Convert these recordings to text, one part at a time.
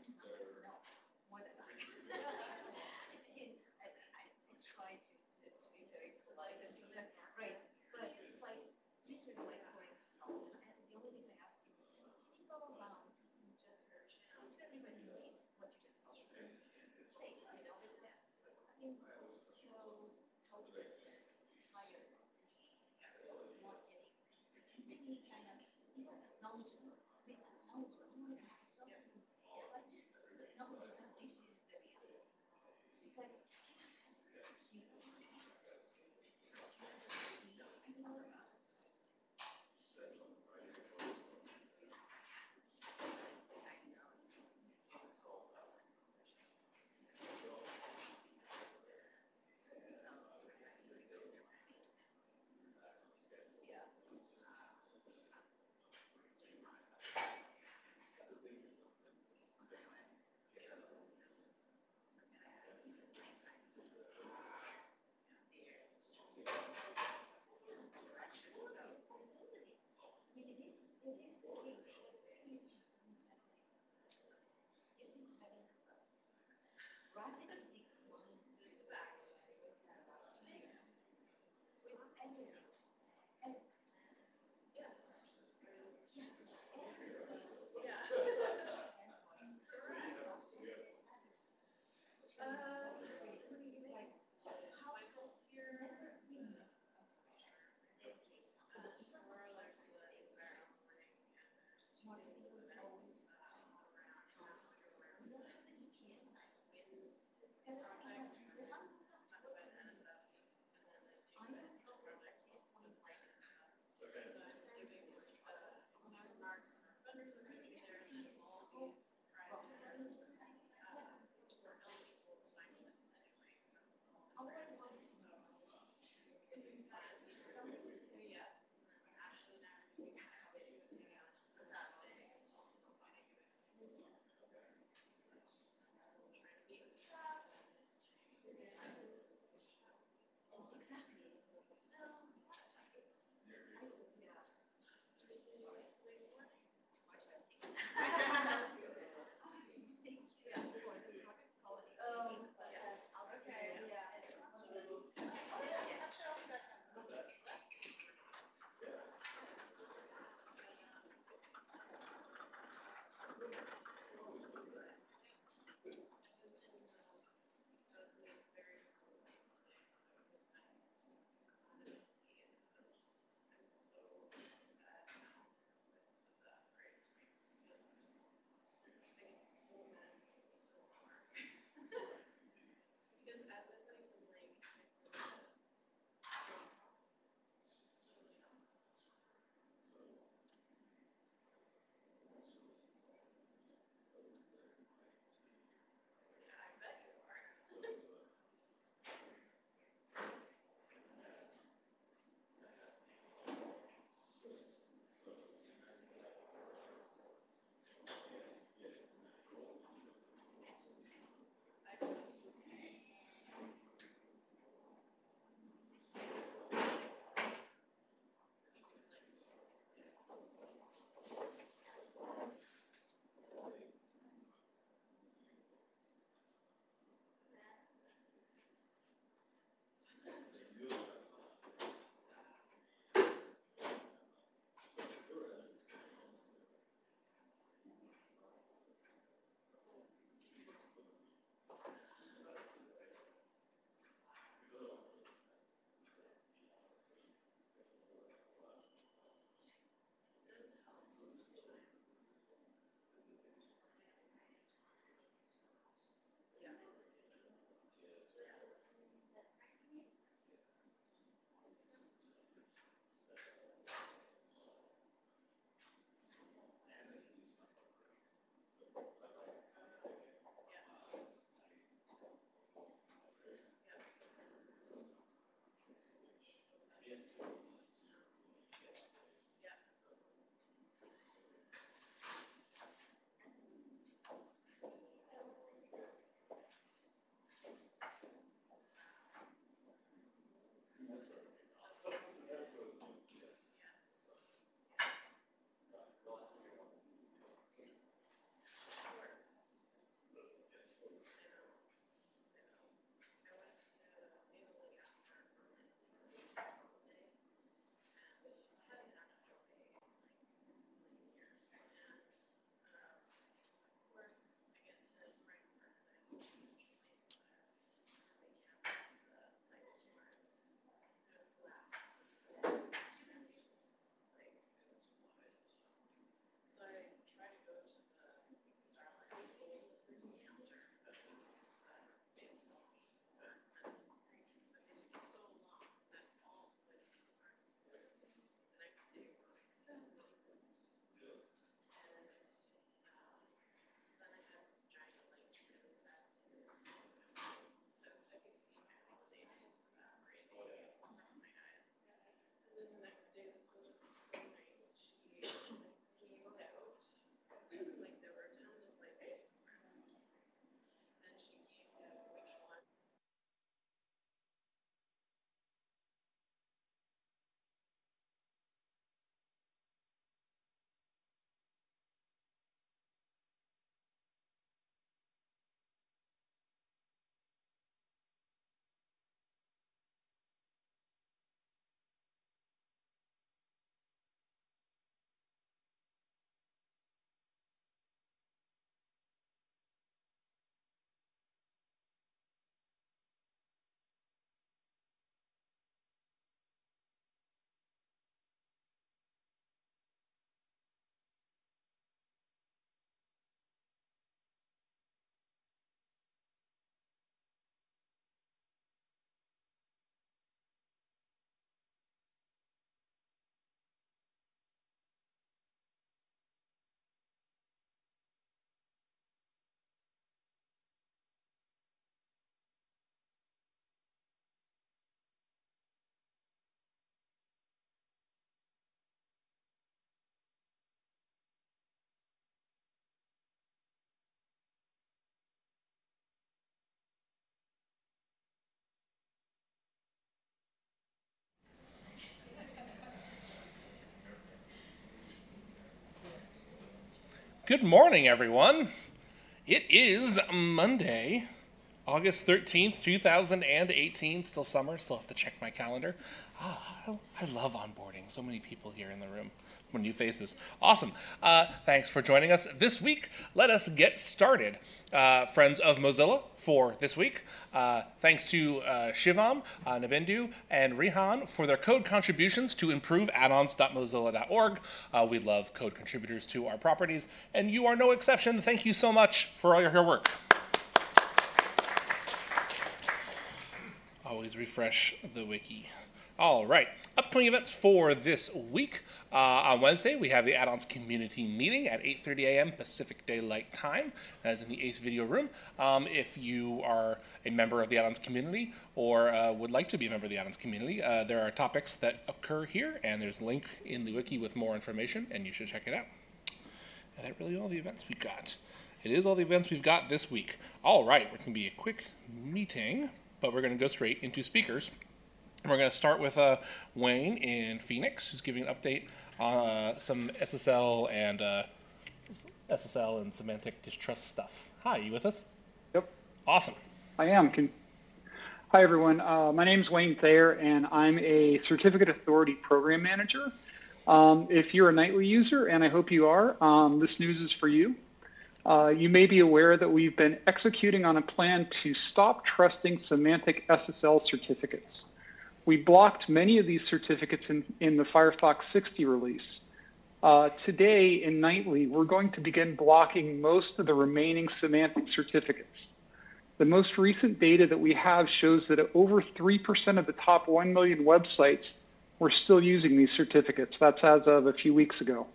No, more than that. I try to be very polite and do that. Right. But it's like literally like pouring salt. And the only thing I ask you is, can you go around and just say to everybody you meet what you just told me? Just say it, you know, because I mean, so helpless and tired of not getting any kind of even acknowledgement. I mean, acknowledgement. It's not even, it's like just acknowledge that this is the reality. It's like, you Good morning, everyone. It is Monday, August 13th, 2018. Still summer, still have to check my calendar. I love onboarding. So many people here in the room. New faces. Awesome. Thanks for joining us this week. Let us get started. Friends of Mozilla for this week. Thanks to Shivam, Nabendu, and Rihan for their code contributions to improve addons.mozilla.org. We love code contributors to our properties, and you are no exception. Thank you so much for all your hard work. Always refresh the wiki. All right, upcoming events for this week. On Wednesday, we have the Add-ons Community Meeting at 8:30 a.m. Pacific Daylight Time. That is in the ACE Video Room. If you are a member of the Add-ons community or would like to be a member of the Add-ons community, there are topics that occur here, and there's a link in the wiki with more information, and you should check it out. And that's really all the events we've got. It is all the events we've got this week. All right, it's going to be a quick meeting, but we're going to go straight into speakers. We're going to start with Wayne in Phoenix, who's giving an update on some SSL and semantic distrust stuff. Hi, you with us? Yep. Awesome. I am. Hi, everyone. My name's Wayne Thayer, and I'm a Certificate Authority Program Manager. If you're a Nightly user, and I hope you are, this news is for you. You may be aware that we've been executing on a plan to stop trusting semantic SSL certificates. We blocked many of these certificates in the Firefox 60 release. Today in Nightly, we're going to begin blocking most of the remaining semantic certificates. The most recent data that we have shows that over 3% of the top 1 million websites were still using these certificates. That's as of a few weeks ago.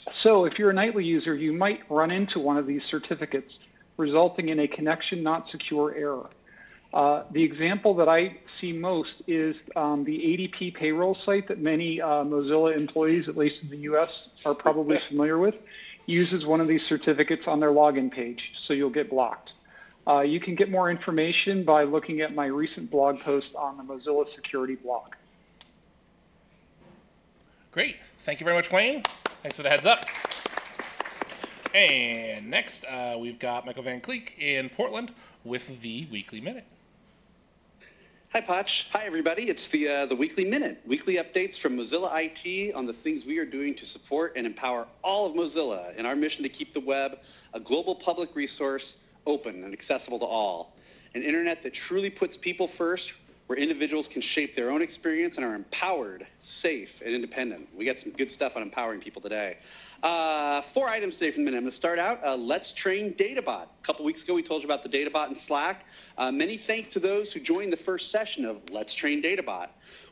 So if you're a Nightly user, you might run into one of these certificates, resulting in a connection not secure error. The example that I see most is the ADP payroll site that many Mozilla employees, at least in the US, are probably familiar with, uses one of these certificates on their login page, so you'll get blocked. You can get more information by looking at my recent blog post on the Mozilla security blog. Great. Thank you very much, Wayne. Thanks for the heads up. And next, we've got Michael Van Cleek in Portland with the Weekly Minute. Hi, Potch. Hi, everybody. It's the Weekly Minute, weekly updates from Mozilla IT on the things we are doing to support and empower all of Mozilla in our mission to keep the web a global public resource, open and accessible to all. An internet that truly puts people first, where individuals can shape their own experience and are empowered, safe, and independent. We got some good stuff on empowering people today. 4 items today from the minute. I'm going to start out. Let's Train Databot. A couple weeks ago, we told you about the Databot in Slack. Many thanks to those who joined the first session of Let's Train Databot.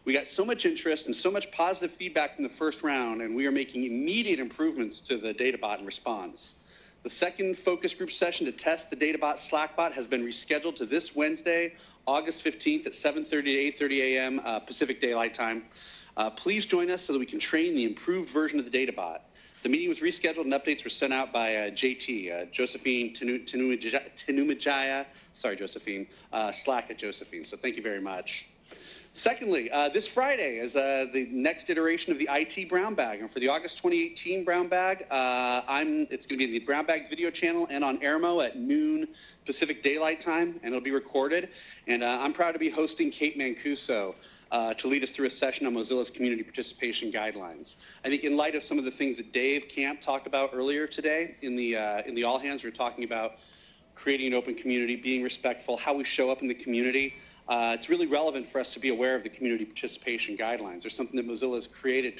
We got so much interest and so much positive feedback from the first round, and we are making immediate improvements to the Databot in response. The second focus group session to test the Databot Slackbot has been rescheduled to this Wednesday, August 15th at 7:30 to 8:30 a.m. Pacific Daylight Time. Please join us so that we can train the improved version of the Databot. The meeting was rescheduled and updates were sent out by JT, Josephine Tanumajaya, sorry, Josephine, Slack at Josephine. So thank you very much. Secondly, this Friday is the next iteration of the IT Brown Bag. And for the August 2018 Brown Bag, it's going to be in the Brown Bags video channel and on Airmo at noon Pacific Daylight Time, and it'll be recorded. And I'm proud to be hosting Kate Mancuso to lead us through a session on Mozilla's community participation guidelines. I think in light of some of the things that Dave Camp talked about earlier today in the All Hands, we were talking about creating an open community, being respectful, how we show up in the community. It's really relevant for us to be aware of the community participation guidelines. There's something that Mozilla has created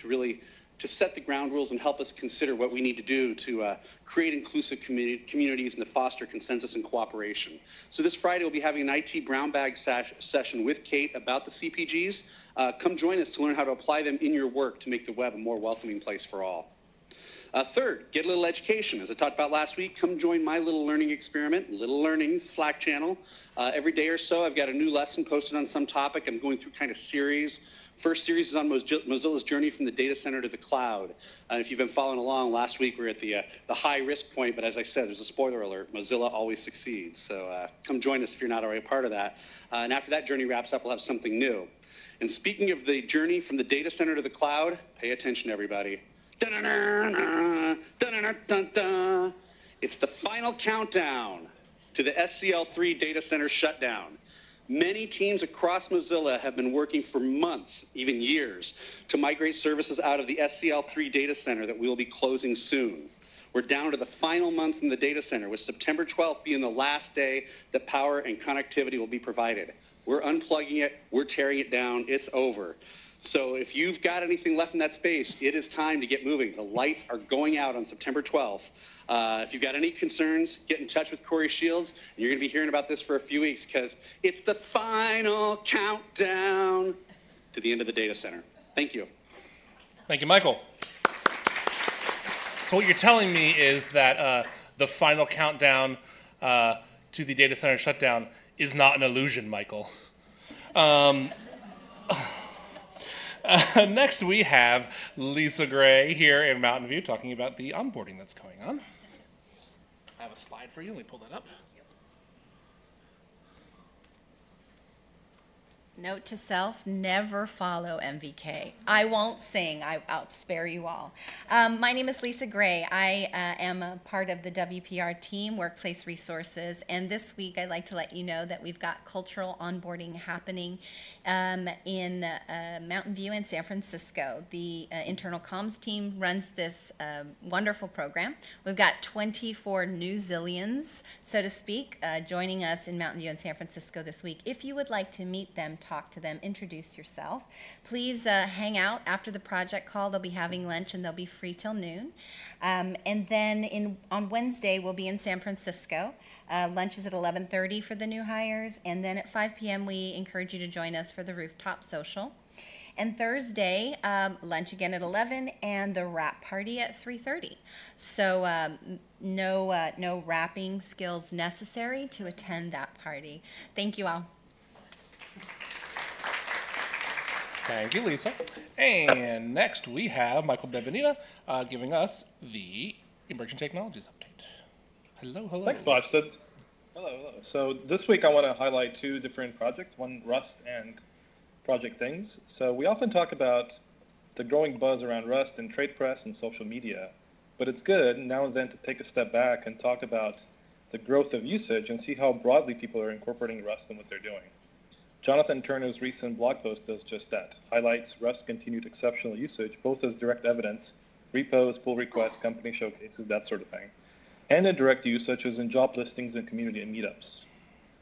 to set the ground rules and help us consider what we need to do to create inclusive communities and to foster consensus and cooperation. So this Friday, we'll be having an IT Brown Bag session with Kate about the CPGs. Come join us to learn how to apply them in your work to make the web a more welcoming place for all. Third, get a little education. As I talked about last week, come join my little learning experiment, Little Learning Slack channel. Every day or so, I've got a new lesson posted on some topic. I'm going through kind of series. First series is on Mozilla's journey from the data center to the cloud. If you've been following along, last week we were at the high risk point, but as I said, there's a spoiler alert, Mozilla always succeeds. So come join us if you're not already a part of that. And after that journey wraps up, we'll have something new. And speaking of the journey from the data center to the cloud, pay attention, everybody. Da-na-na-na, da-na-na-dun-dun. It's the final countdown to the SCL3 data center shutdown. Many teams across Mozilla have been working for months, even years, to migrate services out of the SCL3 data center that we'll be closing soon. We're down to the final month in the data center, with September 12th being the last day that power and connectivity will be provided. We're unplugging it, we're tearing it down, it's over. So if you've got anything left in that space, it is time to get moving. The lights are going out on September 12th. If you've got any concerns, get in touch with Corey Shields, and you're going to be hearing about this for a few weeks because it's the final countdown to the end of the data center. Thank you. Thank you, Michael. So what you're telling me is that the final countdown to the data center shutdown is not an illusion, Michael. Next, we have Lisa Gray here in Mountain View talking about the onboarding that's going on. I have a slide for you. Let me pull that up. Note to self, never follow MVK. I won't sing. I'll spare you all. My name is Lisa Gray. I am a part of the WPR team, Workplace Resources, and this week I'd like to let you know that we've got cultural onboarding happening in Mountain View and San Francisco. The internal comms team runs this wonderful program. We've got 24 New Zillions, so to speak, joining us in Mountain View and San Francisco this week. If you would like to meet them, talk to them, introduce yourself, please hang out after the project call. They'll be having lunch and they'll be free till noon. And then on Wednesday, we'll be in San Francisco. Lunch is at 11:30 for the new hires. And then at 5 p.m., we encourage you to join us for the rooftop social. And Thursday, lunch again at 11 and the wrap party at 3:30. So no wrapping skills necessary to attend that party. Thank you all. Thank you, Lisa. And next we have Michael Bebenita giving us the Emergent Technologies update. Hello, hello. Thanks, Bosh. Hello. So this week I want to highlight two different projects, one Rust and Project Things. So we often talk about the growing buzz around Rust in trade press and social media, but it's good now and then to take a step back and talk about the growth of usage and see how broadly people are incorporating Rust in what they're doing. Jonathan Turner's recent blog post does just that, highlights Rust's continued exceptional usage, both as direct evidence, repos, pull requests, company showcases, that sort of thing, and in direct use, such as in job listings and community and meetups.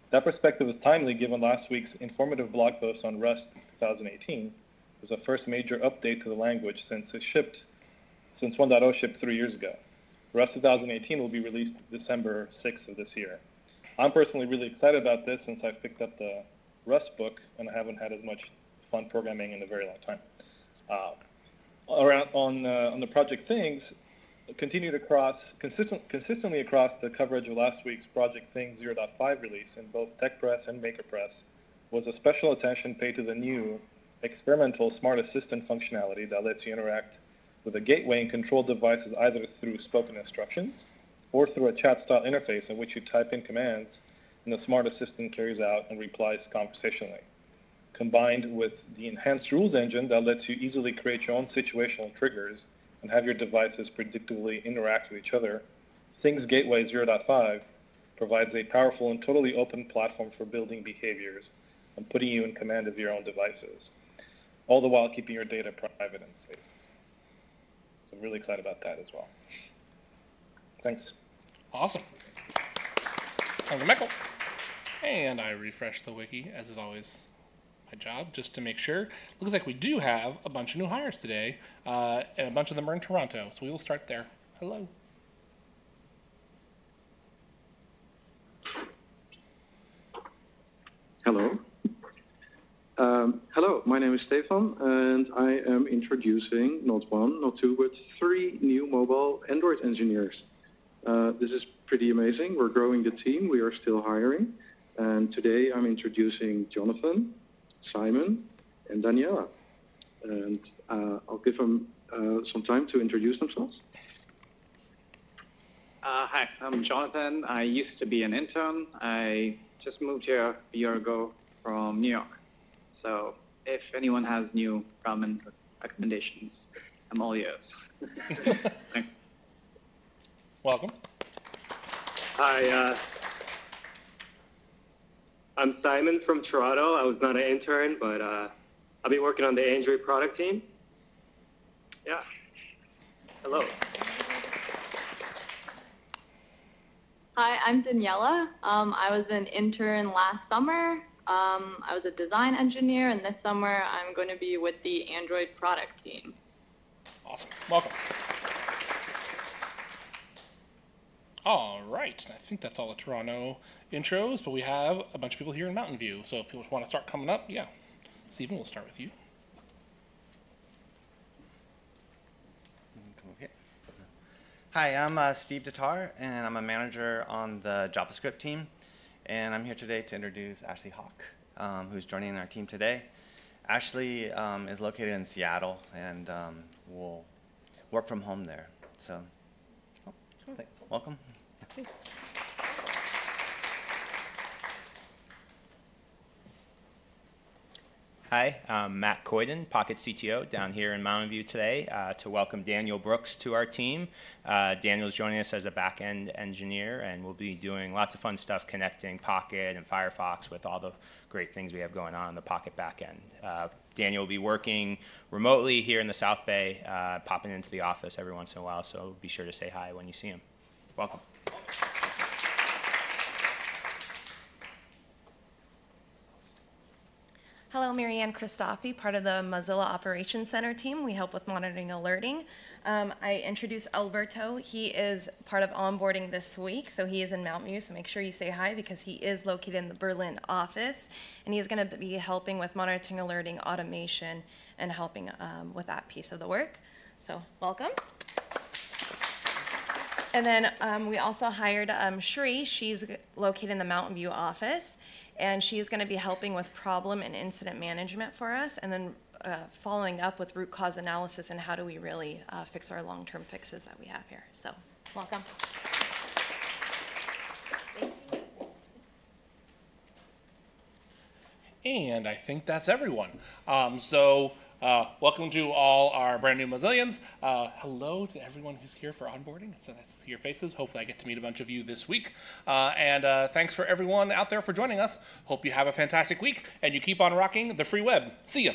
That perspective is timely given last week's informative blog post on Rust 2018. It was the first major update to the language since 1.0 shipped 3 years ago. Rust 2018 will be released December 6th of this year. I'm personally really excited about this since I've picked up the Rust book and I haven't had as much fun programming in a very long time. On the Project Things, consistently across the coverage of last week's Project Things 0.5 release in both Tech Press and Maker Press was a special attention paid to the new experimental Smart Assistant functionality that lets you interact with a gateway and control devices either through spoken instructions or through a chat-style interface in which you type in commands and the Smart Assistant carries out and replies conversationally. Combined with the enhanced rules engine that lets you easily create your own situational triggers and have your devices predictably interact with each other, Things Gateway 0.5 provides a powerful and totally open platform for building behaviors and putting you in command of your own devices, all the while keeping your data private and safe. So I'm really excited about that as well. Thanks. Awesome. Thank you, Michael. And I refresh the wiki, as is always my job, just to make sure. Looks like we do have a bunch of new hires today, and a bunch of them are in Toronto, so we will start there. Hello. Hello. Hello, my name is Stefan, and I am introducing not one, not two, but 3 new mobile Android engineers. This is pretty amazing. We're growing the team. We are still hiring. And today I'm introducing Jonathan, Simon, and Daniela. And I'll give them some time to introduce themselves. Hi, I'm Jonathan. I used to be an intern. I just moved here a year ago from New York. So if anyone has new ramen recommendations, I'm all ears. Thanks. Welcome. Hi, I'm Simon from Toronto. I was not an intern, but I'll be working on the Android product team. Yeah. Hello. Hi, I'm Daniela. I was an intern last summer. I was a design engineer, and this summer I'm going to be with the Android product team. Awesome. Welcome. All right. I think that's all the Toronto intros, but we have a bunch of people here in Mountain View. So if people want to start coming up, yeah. Stephen, we'll start with you. Come over here. Hi, I'm Steve Tatar, and I'm a manager on the JavaScript team. And I'm here today to introduce Ashley Hawk, who's joining our team today. Ashley is located in Seattle and will work from home there. So, welcome. Thanks. Hi, I'm Matt Coyden, Pocket CTO, down here in Mountain View today to welcome Daniel Brooks to our team. Daniel's joining us as a back-end engineer, and we'll be doing lots of fun stuff connecting Pocket and Firefox with all the great things we have going on the Pocket backend. Daniel will be working remotely here in the South Bay, popping into the office every once in a while, so be sure to say hi when you see him. Welcome. Hello, Marianne Christofi, part of the Mozilla Operations Center team. We help with monitoring and alerting. I introduced Alberto. He is part of onboarding this week, so he is in Mountain View, so make sure you say hi because he is located in the Berlin office, and he is going to be helping with monitoring, alerting, automation, and helping with that piece of the work. So welcome. And then we also hired Shri. She's located in the Mountain View office, and she is going to be helping with problem and incident management for us, and then following up with root cause analysis and how do we really fix our long-term fixes that we have here. So, welcome. And I think that's everyone. Welcome to all our brand new Mozillians. Hello to everyone who's here for onboarding. It's nice to see your faces. Hopefully I get to meet a bunch of you this week. Thanks for everyone out there for joining us. Hope you have a fantastic week and you keep on rocking the free web. See ya.